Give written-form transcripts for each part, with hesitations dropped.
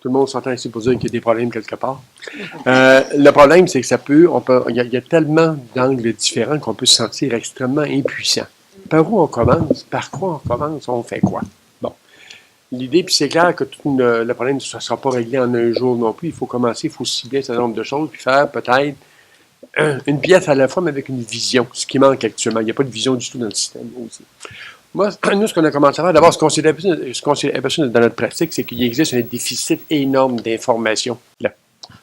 Tout le monde s'entend ici pour dire qu'il y a des problèmes quelque part. Le problème, c'est que il y a tellement d'angles différents qu'on peut se sentir extrêmement impuissant. Par où on commence? Par quoi on commence? On fait quoi? Bon. L'idée, puis c'est clair que le problème ne sera pas réglé en un jour non plus. Il faut commencer, il faut cibler un certain nombre de choses, puis faire peut-être une pièce à la fois, mais avec une vision, ce qui manque actuellement. Il n'y a pas de vision du tout dans le système aussi. Moi, nous, ce qu'on a commencé à faire, d'abord, ce qu'on s'est aperçu dans notre pratique, c'est qu'il existe un déficit énorme d'informations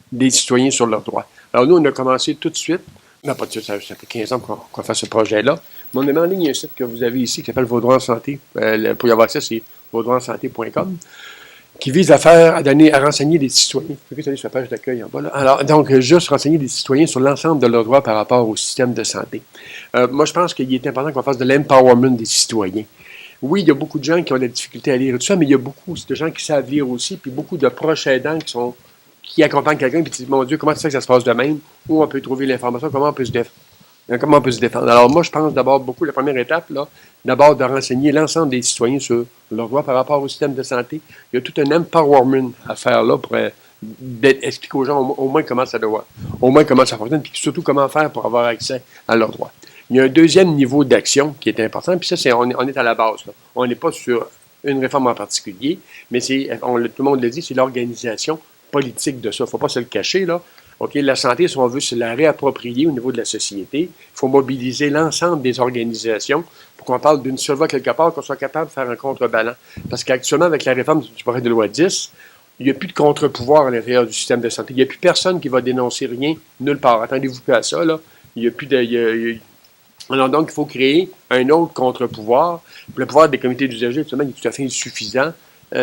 des citoyens sur leurs droits. Alors, nous, on a commencé tout de suite, non, pas tout de suite, ça fait 15 ans qu'on fait ce projet-là, mais on a mis en ligne un site que vous avez ici qui s'appelle Vos droits en santé. Pour y avoir accès, c'est vosdroitsensanté.com, qui vise à renseigner les citoyens. Vous pouvez aller sur la page d'accueil en bas, là. Alors, donc, juste renseigner les citoyens sur l'ensemble de leurs droits par rapport au système de santé. Moi, je pense qu'il est important qu'on fasse de l'empowerment des citoyens. Oui, il y a beaucoup de gens qui ont des difficultés à lire et tout ça, mais il y a beaucoup de gens qui savent lire aussi, puis beaucoup de proches aidants qui accompagnent quelqu'un, puis qui disent, mon Dieu, comment ça que ça se passe de même? Où on peut trouver l'information? Comment on peut se défendre? Alors, moi, je pense d'abord beaucoup, la première étape, là, d'abord de renseigner l'ensemble des citoyens sur leurs droits par rapport au système de santé. Il y a tout un empowerment à faire là pour expliquer aux gens au moins comment ça doit, au moins comment ça fonctionne, puis surtout comment faire pour avoir accès à leurs droits. Il y a un deuxième niveau d'action qui est important, puis ça, on est à la base, là. On n'est pas sur une réforme en particulier, mais tout le monde le dit, c'est l'organisation politique de ça. Il ne faut pas se le cacher, là. OK, la santé, si on veut se la réapproprier au niveau de la société, il faut mobiliser l'ensemble des organisations pour qu'on parle d'une seule voix quelque part, qu'on soit capable de faire un contrebalance. Parce qu'actuellement, avec la réforme du projet de loi 10, il n'y a plus de contre-pouvoir à l'intérieur du système de santé. Il n'y a plus personne qui va dénoncer rien nulle part. Attendez-vous plus à ça, là. Il n'y a plus de... Alors donc, il faut créer un autre contre-pouvoir. Le pouvoir des comités d'usagers, justement, il est tout à fait insuffisant.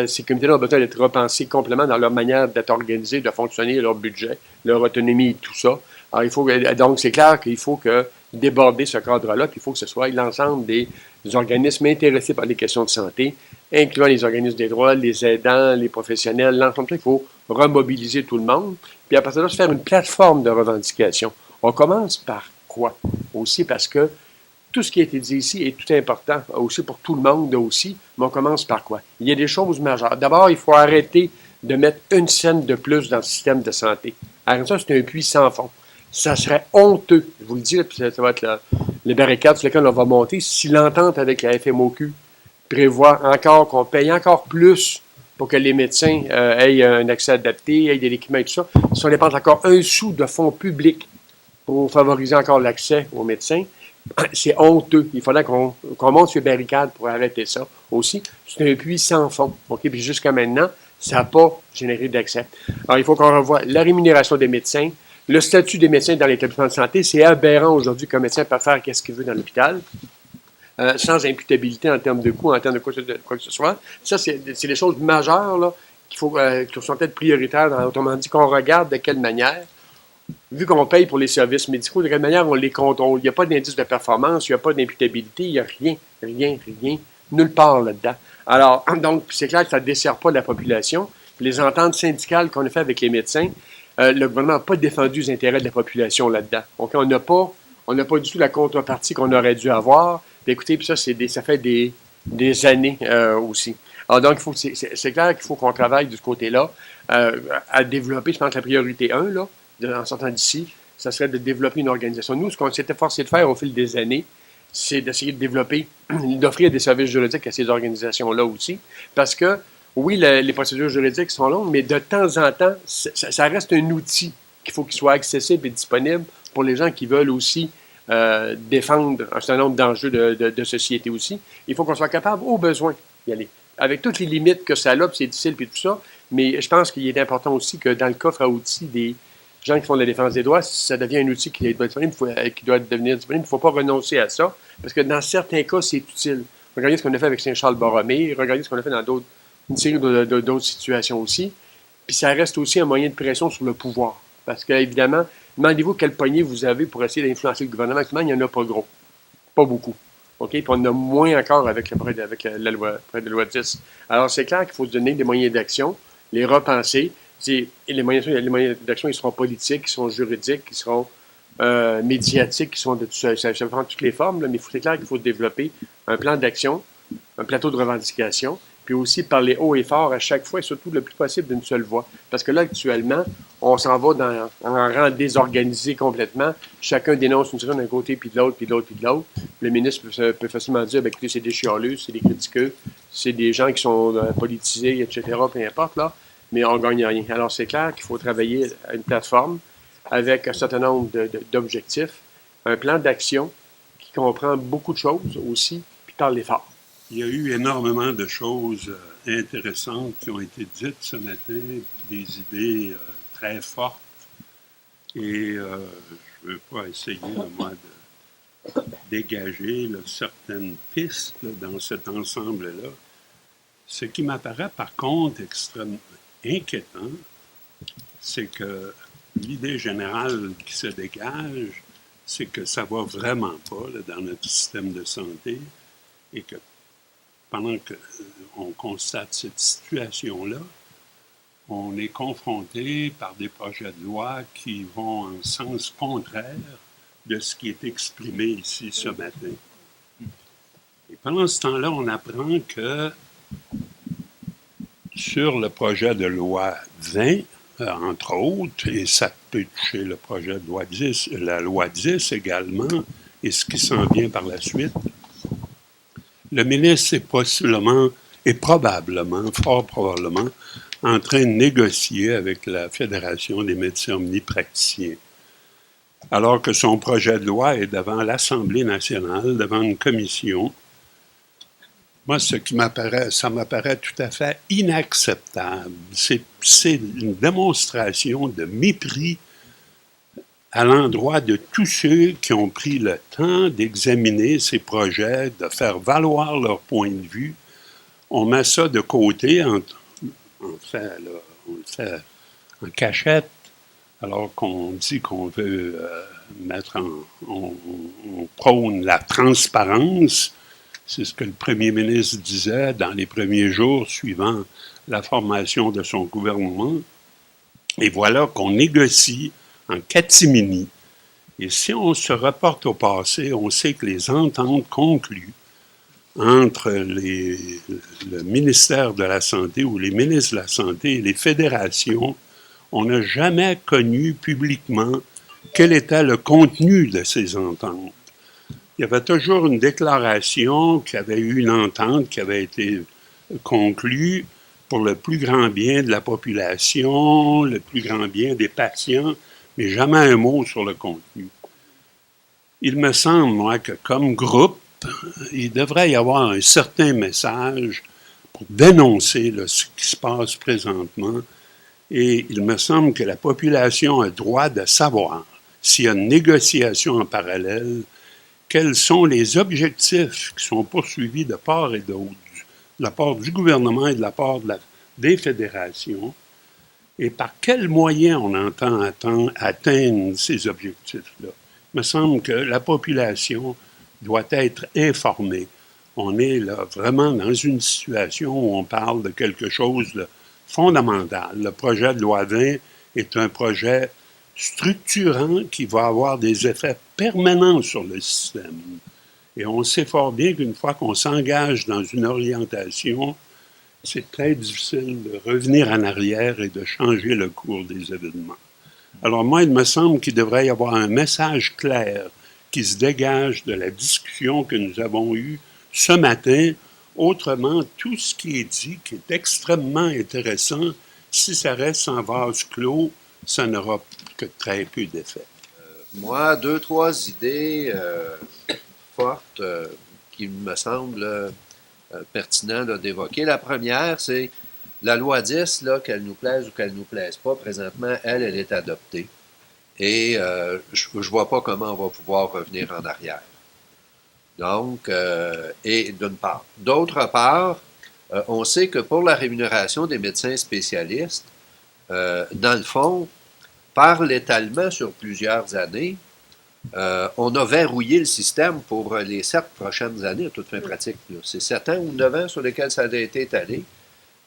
Ces comités-là ont besoin d'être repensés complètement dans leur manière d'être organisés, de fonctionner, leur budget, leur autonomie et tout ça. Alors, donc, c'est clair qu'il faut déborder ce cadre-là, puis il faut que ce soit l'ensemble des organismes intéressés par les questions de santé, incluant les organismes des droits, les aidants, les professionnels, l'ensemble. Il faut remobiliser tout le monde, puis après ça, se faire une plateforme de revendication. On commence par quoi? Aussi parce que tout ce qui a été dit ici est tout important, aussi pour tout le monde aussi, mais on commence par quoi? Il y a des choses majeures. D'abord, il faut arrêter de mettre une scène de plus dans le système de santé. Alors ça, c'est un puits sans fond. Ça serait honteux, je vous le dis, puis ça va être les barricades sur lesquelles on va monter, si l'entente avec la FMOQ prévoit encore qu'on paye encore plus pour que les médecins aient un accès adapté, aient des équipements et tout ça, si on dépense encore un sou de fonds publics pour favoriser encore l'accès aux médecins, c'est honteux. Il faudrait qu'on monte sur les barricades pour arrêter ça aussi. C'est un puits sans fond. Okay? Puis jusqu'à maintenant, ça n'a pas généré d'accès. Alors, il faut qu'on revoie la rémunération des médecins, le statut des médecins dans l'établissement de santé. C'est aberrant aujourd'hui qu'un médecin peut faire ce qu'il veut dans l'hôpital, sans imputabilité en termes de coûts, en termes de quoi que ce soit. Ça, c'est des choses majeures là, qui sont peut-être prioritaires. Autrement dit, qu'on regarde de quelle manière, vu qu'on paye pour les services médicaux, de quelle manière on les contrôle. Il n'y a pas d'indice de performance, il n'y a pas d'imputabilité, il n'y a rien, nulle part là-dedans. Alors, donc, c'est clair que ça ne dessert pas la population. Les ententes syndicales qu'on a fait avec les médecins, le gouvernement n'a pas défendu les intérêts de la population là-dedans. Donc, on n'a pas du tout la contrepartie qu'on aurait dû avoir. Puis, écoutez, puis ça fait des années aussi. Alors, donc, c'est clair qu'il faut qu'on travaille de ce côté-là à développer, je pense, la priorité 1, là, en sortant d'ici, ça serait de développer une organisation. Nous, ce qu'on s'était forcé de faire au fil des années, c'est d'essayer de développer, d'offrir des services juridiques à ces organisations-là aussi. Parce que, oui, les procédures juridiques sont longues, mais de temps en temps, ça reste un outil qu'il faut qu'il soit accessible et disponible pour les gens qui veulent aussi défendre un certain nombre d'enjeux de société aussi. Il faut qu'on soit capable, au besoin, d'y aller. Avec toutes les limites que ça a, puis c'est difficile, puis tout ça, mais je pense qu'il est important aussi que dans le coffre à outils des gens qui font de la défense des droits, ça devient un outil qui doit devenir disponible. Il ne faut pas renoncer à ça, parce que dans certains cas, c'est utile. Regardez ce qu'on a fait avec Saint-Charles-Borromée, regardez ce qu'on a fait dans une série d'autres situations aussi. Puis ça reste aussi un moyen de pression sur le pouvoir. Parce qu'évidemment, demandez-vous quelle poignée vous avez pour essayer d'influencer le gouvernement. Actuellement, il n'y en a pas gros. Pas beaucoup. OK? Puis on en a moins encore avec la loi 10. Alors, c'est clair qu'il faut se donner des moyens d'action, les repenser. Et les moyens d'action, ils seront politiques, ils seront juridiques, ils seront médiatiques, ils seront ça prend toutes les formes, là, mais c'est clair qu'il faut développer un plan d'action, un plateau de revendication, puis aussi parler haut et fort à chaque fois, et surtout le plus possible d'une seule voix. Parce que là, actuellement, on s'en va dans un rang désorganisé complètement. Chacun dénonce une chose d'un côté, puis de l'autre, puis de l'autre, puis de l'autre. Le ministre peut facilement dire, écoutez, c'est des chialeux, c'est des critiqueux, c'est des gens qui sont politisés, etc., peu importe, là, mais on ne gagne rien. Alors, c'est clair qu'il faut travailler à une plateforme avec un certain nombre d'objectifs, un plan d'action qui comprend beaucoup de choses aussi, puis parle fort. Il y a eu énormément de choses intéressantes qui ont été dites ce matin, des idées très fortes. Et je ne veux pas essayer, moi, de dégager certaines pistes dans cet ensemble-là. Ce qui m'apparaît par contre extrêmement inquiétant, c'est que l'idée générale qui se dégage, c'est que ça ne va vraiment pas dans notre système de santé et que pendant qu'on constate cette situation-là, on est confronté par des projets de loi qui vont en sens contraire de ce qui est exprimé ici ce matin. Et pendant ce temps-là, on apprend que sur le projet de loi 20, entre autres, et ça peut toucher le projet de loi 10, la loi 10 également, et ce qui s'en vient par la suite, le ministre est possiblement et probablement, fort probablement, en train de négocier avec la Fédération des médecins omnipraticiens. Alors que son projet de loi est devant l'Assemblée nationale, devant une commission. Moi, ça m'apparaît tout à fait inacceptable. C'est une démonstration de mépris à l'endroit de tous ceux qui ont pris le temps d'examiner ces projets, de faire valoir leur point de vue. On met ça de côté, on le fait en cachette, alors qu'on dit qu'on veut on prône la transparence. C'est ce que le premier ministre disait dans les premiers jours suivant la formation de son gouvernement. Et voilà qu'on négocie en catimini. Et si on se reporte au passé, on sait que les ententes conclues entre le ministère de la Santé ou les ministres de la Santé et les fédérations, on n'a jamais connu publiquement quel était le contenu de ces ententes. Il y avait toujours une déclaration qu'il y avait eu une entente qui avait été conclue pour le plus grand bien de la population, le plus grand bien des patients, mais jamais un mot sur le contenu. Il me semble, moi, que comme groupe, il devrait y avoir un certain message pour dénoncer ce qui se passe présentement. Et il me semble que la population a le droit de savoir, s'il y a une négociation en parallèle, quels sont les objectifs qui sont poursuivis de part et d'autre, de la part du gouvernement et de la part des fédérations, et par quels moyens on entend atteindre ces objectifs-là. Il me semble que la population doit être informée. On est là vraiment dans une situation où on parle de quelque chose de fondamental. Le projet de loi 20 est un projet structurant qui va avoir des effets permanents sur le système. Et on sait fort bien qu'une fois qu'on s'engage dans une orientation, c'est très difficile de revenir en arrière et de changer le cours des événements. Alors moi, il me semble qu'il devrait y avoir un message clair qui se dégage de la discussion que nous avons eue ce matin. Autrement, tout ce qui est dit, qui est extrêmement intéressant, si ça reste en vase clos, ça n'aura que très peu d'effet. Moi, 2-3 idées fortes qui me semblent pertinentes d'évoquer. La première, c'est la loi 10, là, qu'elle nous plaise ou qu'elle ne nous plaise pas, présentement, elle est adoptée. Et je ne vois pas comment on va pouvoir revenir en arrière. Donc, et d'une part. D'autre part, on sait que pour la rémunération des médecins spécialistes, dans le fond, par l'étalement sur plusieurs années, on a verrouillé le système pour les 7 prochaines années, à toute fin pratique. C'est 7 ans ou 9 ans sur lesquels ça a été étalé.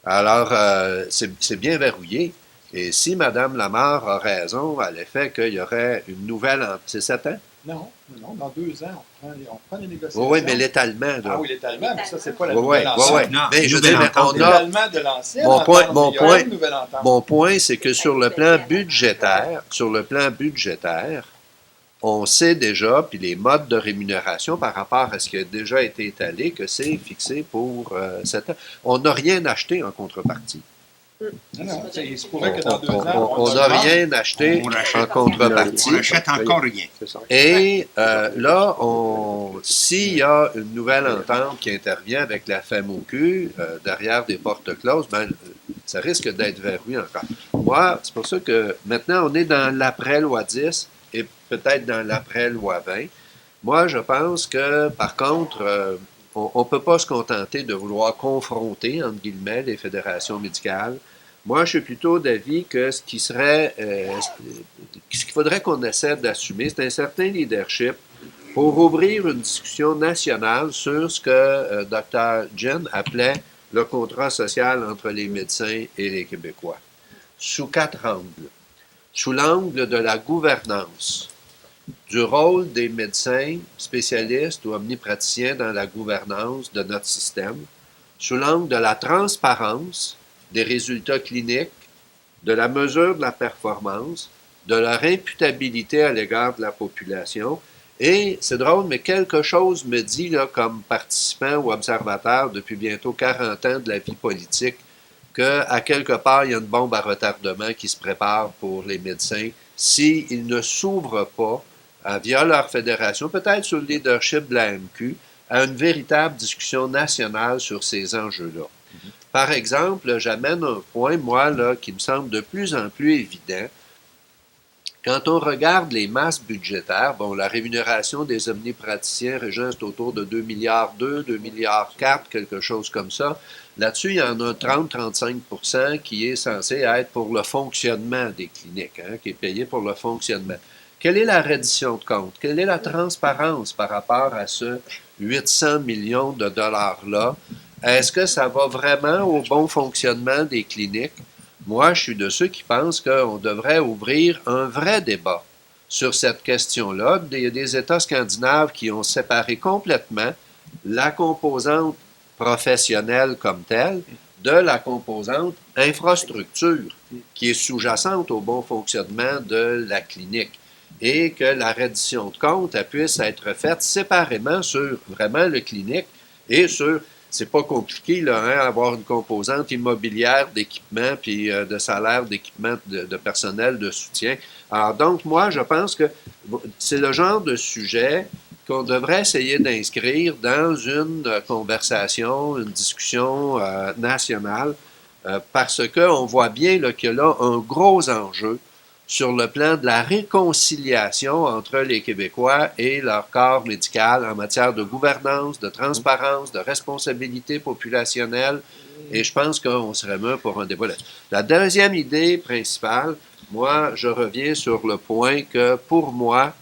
Alors, c'est bien verrouillé. Et si Mme Lamarre a raison à l'effet qu'il y aurait une nouvelle... C'est 7 ans? Non, dans 2 ans, on prend les négociations. Oui, mais l'étalement, là. Ah oui, l'étalement, mais ça, c'est pas la Oui, nouvelle entente. oui. Non, Mais je veux nouvelle dire, mais entente. on a... L'étalement de l'ancienne Mon point- entente, mon mais il y a point- une nouvelle entente. Mon point, c'est que sur le plan budgétaire, on sait déjà, puis les modes de rémunération par rapport à ce qui a déjà été étalé, que c'est fixé pour 7 ans. On n'a rien acheté en contrepartie. Non, il se pourrait que dans 2 ans, On n'a rien acheté On en rachète. contrepartie. On n'achète encore rien. C'est ça. Et là, s'il y a une nouvelle entente qui intervient avec la FAMOQ derrière des portes closes, ben, ça risque d'être verrouillé encore. Moi, c'est pour ça que maintenant, on est dans l'après-loi 10 et peut-être dans l'après-loi 20. Moi, je pense que, par contre, on ne peut pas se contenter de vouloir confronter, entre guillemets, les fédérations médicales. Moi, je suis plutôt d'avis que ce qu'il faudrait qu'on essaie d'assumer, c'est un certain leadership pour ouvrir une discussion nationale sur ce que Dr. Jen appelait le contrat social entre les médecins et les Québécois, sous 4 angles. Sous l'angle de la gouvernance, du rôle des médecins spécialistes ou omnipraticiens dans la gouvernance de notre système, sous l'angle de la transparence des résultats cliniques, de la mesure de la performance, de leur imputabilité à l'égard de la population. Et c'est drôle, mais quelque chose me dit, là, comme participant ou observateur depuis bientôt 40 ans de la vie politique, qu'à quelque part, il y a une bombe à retardement qui se prépare pour les médecins s'ils ne s'ouvrent pas, via leur fédération, peut-être sous le leadership de la MQ, à une véritable discussion nationale sur ces enjeux-là. Par exemple, j'amène un point, moi, là, qui me semble de plus en plus évident. Quand on regarde les masses budgétaires, bon, la rémunération des omnipraticiens, Régent, c'est autour de 2,2 milliards, 2,4 milliards, quelque chose comme ça. Là-dessus, il y en a 30-35% qui est censé être pour le fonctionnement des cliniques, hein, qui est payé pour le fonctionnement. Quelle est la reddition de compte? Quelle est la transparence par rapport à ce 800 millions de dollars-là? Est-ce que ça va vraiment au bon fonctionnement des cliniques? Moi, je suis de ceux qui pensent qu'on devrait ouvrir un vrai débat sur cette question-là. Il y a des États scandinaves qui ont séparé complètement la composante professionnelle comme telle de la composante infrastructure qui est sous-jacente au bon fonctionnement de la clinique et que la reddition de compte puisse être faite séparément sur vraiment le clinique et sur... C'est pas compliqué, là, hein, avoir une composante immobilière d'équipement puis de salaire d'équipement de personnel de soutien. Alors donc, moi, je pense que c'est le genre de sujet qu'on devrait essayer d'inscrire dans une conversation, une discussion nationale, parce qu'on voit bien là, qu'il y a là un gros enjeu sur le plan de la réconciliation entre les Québécois et leur corps médical en matière de gouvernance, de transparence, de responsabilité populationnelle. Et je pense qu'on serait mieux pour un débat là-dessus. La deuxième idée principale, moi, je reviens sur le point que, pour moi,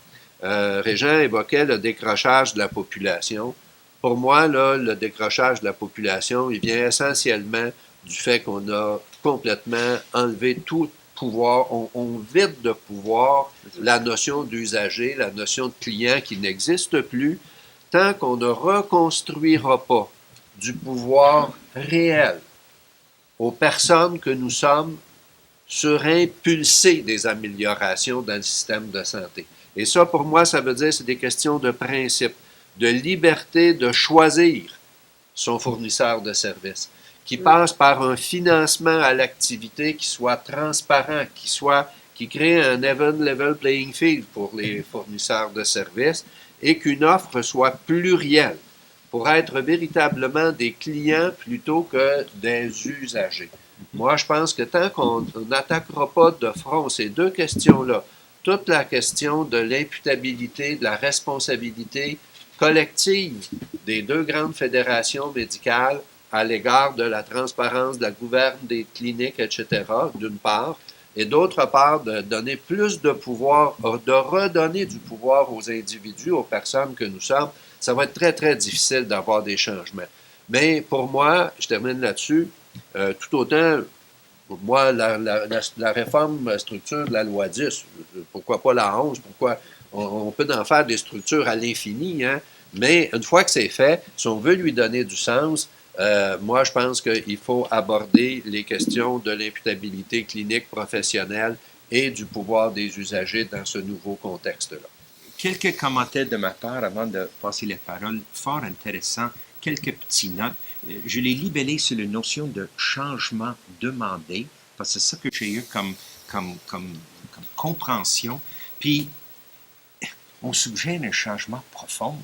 Régent évoquait le décrochage de la population. Pour moi, là, le décrochage de la population, il vient essentiellement du fait qu'on a complètement enlevé tout pouvoir, on vide de pouvoir la notion d'usager, la notion de client qui n'existe plus, tant qu'on ne reconstruira pas du pouvoir réel aux personnes que nous sommes sur impulser des améliorations dans le système de santé. Et ça, pour moi, ça veut dire c'est des questions de principe, de liberté de choisir son fournisseur de services, qui passe par un financement à l'activité qui soit transparent, qui crée un even level playing field pour les fournisseurs de services et qu'une offre soit plurielle pour être véritablement des clients plutôt que des usagers. Moi, je pense que tant qu'on n'attaquera pas de front ces deux questions-là, toute la question de l'imputabilité, de la responsabilité collective des deux grandes fédérations médicales à l'égard de la transparence, de la gouverne des cliniques, etc., d'une part, et d'autre part, de donner plus de pouvoir, de redonner du pouvoir aux individus, aux personnes que nous sommes, ça va être très, très difficile d'avoir des changements. Mais pour moi, je termine là-dessus, tout autant, pour moi, la réforme structure de la loi 10, pourquoi pas la 11, pourquoi on peut en faire des structures à l'infini, hein, mais une fois que c'est fait, si on veut lui donner du sens, moi, je pense qu'il faut aborder les questions de l'imputabilité clinique professionnelle et du pouvoir des usagers dans ce nouveau contexte-là. Quelques commentaires de ma part avant de passer la parole, fort intéressant, quelques petites notes. Je l'ai libellé sur la notion de changement demandé, parce que c'est ça que j'ai eu comme compréhension. Puis, on suggère un changement profond.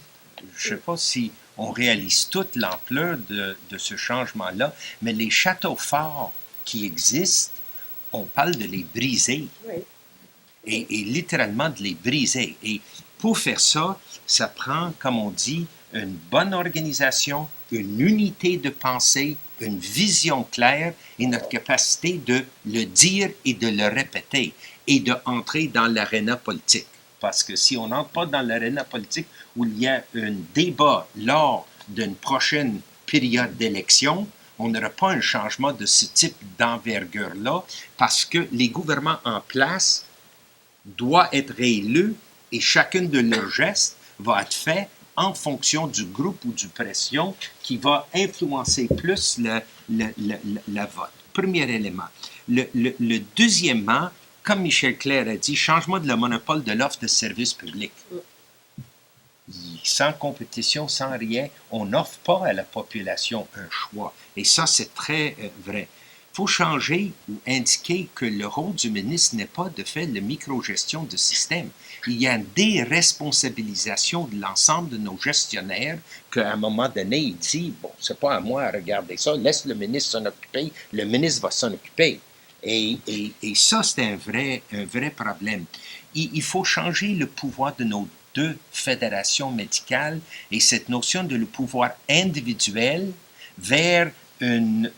Je ne sais pas si on réalise toute l'ampleur de ce changement-là, mais les châteaux forts qui existent, on parle de les briser. Oui. Et littéralement de les briser. Et pour faire ça, ça prend, comme on dit, une bonne organisation, une unité de pensée, une vision claire et notre capacité de le dire et de le répéter et d'entrer dans l'aréna politique. Parce que si on n'entre pas dans l'aréna politique où il y a un débat lors d'une prochaine période d'élection, on n'aura pas un changement de ce type d'envergure-là parce que les gouvernements en place doivent être réélus et chacun de leurs gestes va être fait en fonction du groupe ou du pression qui va influencer plus le vote. Premier élément. Le deuxièmement, comme Michel Clair a dit, changement de le monopole de l'offre de services publics. Sans compétition, sans rien, on n'offre pas à la population un choix. Et ça, c'est très vrai. Il faut changer ou indiquer que le rôle du ministre n'est pas de faire la micro-gestion du système. Il y a une déresponsabilisation de l'ensemble de nos gestionnaires qu'à un moment donné, il dit, bon, c'est pas à moi à regarder ça, laisse le ministre s'en occuper, le ministre va s'en occuper. Et ça, c'est un vrai problème. Il faut changer le pouvoir de nos deux fédérations médicales et cette notion de le pouvoir individuel vers un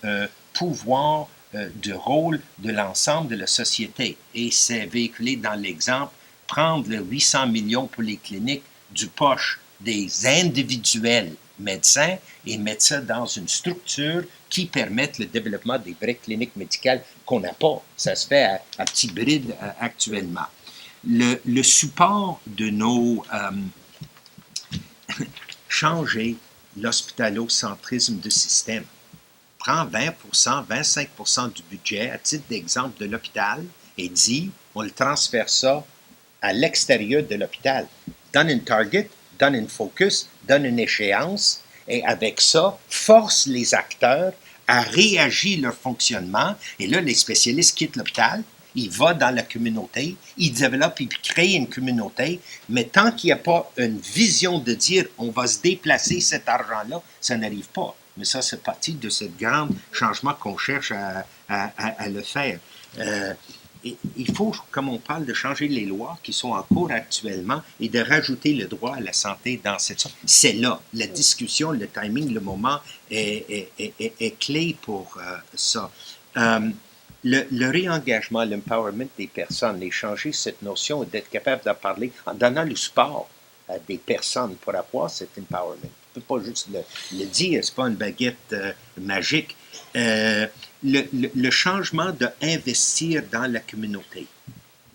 pouvoir de rôle de l'ensemble de la société. Et c'est véhiculé dans l'exemple, prendre les 800 millions pour les cliniques du poche des individuels médecins et mettre ça dans une structure qui permette le développement des vraies cliniques médicales qu'on n'a pas. Ça se fait à petit bride actuellement. Le support de nos... changer l'hospitalocentrisme du système. Prends 20 25 du budget à titre d'exemple de l'hôpital et dit, on le transfère ça à l'extérieur de l'hôpital. Donne une target, donne une focus, donne une échéance et avec ça, force les acteurs à réagir leur fonctionnement. Et là, les spécialistes quittent l'hôpital, ils vont dans la communauté, ils développent, ils créent une communauté, mais tant qu'il n'y a pas une vision de dire on va se déplacer cet argent-là, ça n'arrive pas. Mais ça, c'est partie de ce grand changement qu'on cherche à le faire. Il faut, comme on parle, de changer les lois qui sont en cours actuellement et de rajouter le droit à la santé dans cette sorte. C'est là. La discussion, le timing, le moment est clé pour ça. Le réengagement, l'empowerment des personnes, les changer cette notion et d'être capable d'en parler en donnant le support à des personnes pour avoir cet empowerment. On ne peut pas juste le dire, ce n'est pas une baguette magique. Le changement d'investir dans la communauté,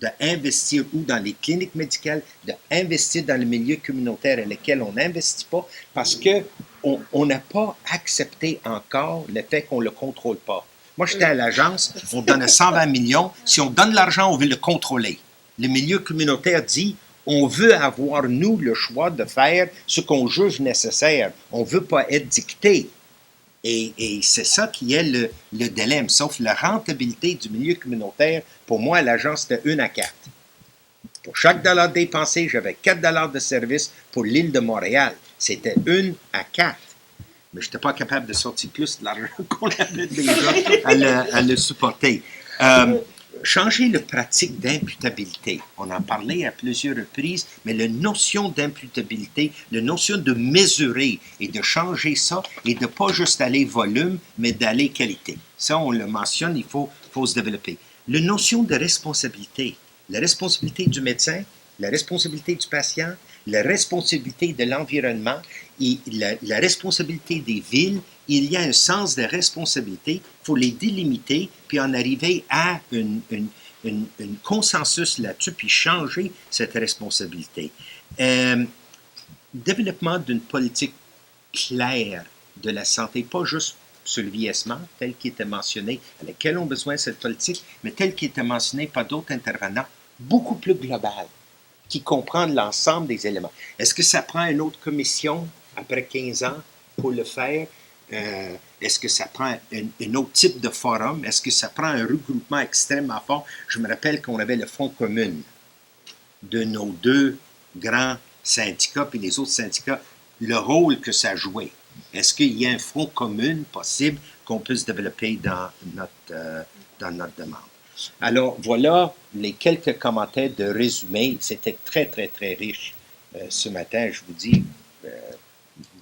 d'investir ou dans les cliniques médicales, d'investir dans le milieu communautaire à lequel on n'investit pas parce qu'on n'a pas accepté encore le fait qu'on ne le contrôle pas. Moi, j'étais à l'agence, on donnait 120 millions. Si on donne l'argent, on veut le contrôler. Le milieu communautaire dit, on veut avoir, nous, le choix de faire ce qu'on juge nécessaire. On ne veut pas être dicté. Et c'est ça qui est le dilemme. Sauf la rentabilité du milieu communautaire, pour moi, l'agence, c'était 1 à 4. Pour chaque dollar dépensé, j'avais 4 dollars de service pour l'île de Montréal. C'était 1 à 4. Mais je n'étais pas capable de sortir plus de l'argent qu'on avait déjà à le supporter. Changer la pratique d'imputabilité. On en parlait à plusieurs reprises, mais la notion d'imputabilité, la notion de mesurer et de changer ça et de ne pas juste aller volume, mais d'aller qualité. Ça, on le mentionne, il faut se développer. La notion de responsabilité. La responsabilité du médecin, la responsabilité du patient, la responsabilité de l'environnement et la responsabilité des villes. Il y a un sens de responsabilité, il faut les délimiter, puis en arriver à une consensus là-dessus, puis changer cette responsabilité. Développement d'une politique claire de la santé, pas juste sur le vieillissement, tel qu'il était mentionné, à laquelle ont besoin de cette politique, mais tel qu'il était mentionné par d'autres intervenants, beaucoup plus global, qui comprend l'ensemble des éléments. Est-ce que ça prend une autre commission après 15 ans pour le faire? Est-ce que ça prend un autre type de forum? Est-ce que ça prend un regroupement extrêmement fort? Je me rappelle qu'on avait le Fonds commun de nos deux grands syndicats, puis les autres syndicats, le rôle que ça jouait. Est-ce qu'il y a un front commun possible qu'on puisse développer dans notre demande? Alors, voilà les quelques commentaires de résumé. C'était très, très, très riche ce matin. Je vous dis,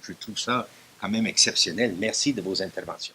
je trouve ça quand même exceptionnel. Merci de vos interventions.